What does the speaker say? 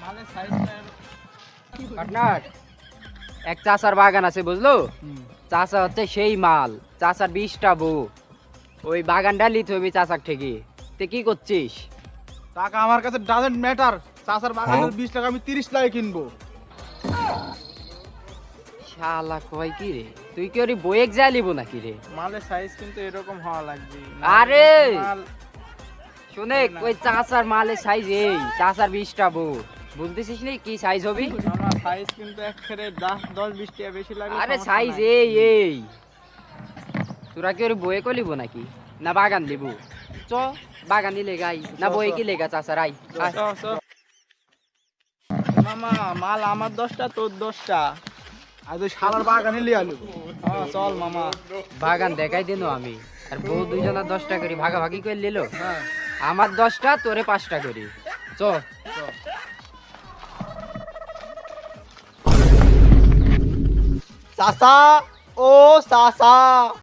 মালের সাইজটা পার্টনার এক চাচার বাগান আছে বুঝলো, চাচা হচ্ছে সেই মাল, চাচার 20টা বউ, ওই বাগানটা লিতে হবে চাচার থেকে। তুই কি করছিস? টাকা আমার কাছে ডাজন্ট ম্যাটার। চাচার বাগানের 20 টাকা আমি 30 টাকায় কিনবো। শালা কয় কি রে, তুই কি ওর বইয়েক যা লিব নাকি রে? মালের সাইজ কিন্তু এরকম হওয়া লাগবে। আরে! মাল শুনে ওই চাচার মালের সাইজ এই, চাচার 20টা বউ, বুঝতেছিস নি কি সাইজ হবে? আমার সাইজ কিন্তু একেবারে 10-20 টাকা বেশি লাগবে। আরে সমস্যা সাইজ নাই। এই তোরা কি ওর বয়ে কলিব নাকি, না বাগান দিব? চ বাগান দিলে গাই, না বয়ে কি লেগা চাচার আই আয়। চ, চ। মামা মাল আমার 10টা তোর 10টা। আর তুই শালার বাগানে লিয়ে আলু। হ্যাঁ চল মামা। বাগান দেখাই দিন আমি, আর বউ দুইজনের 10টা করে ভাগাভাগি করে নিল। হ্যাঁ আমার 10টা তোরে 5টা করি। চ চাচা, ও চাচা।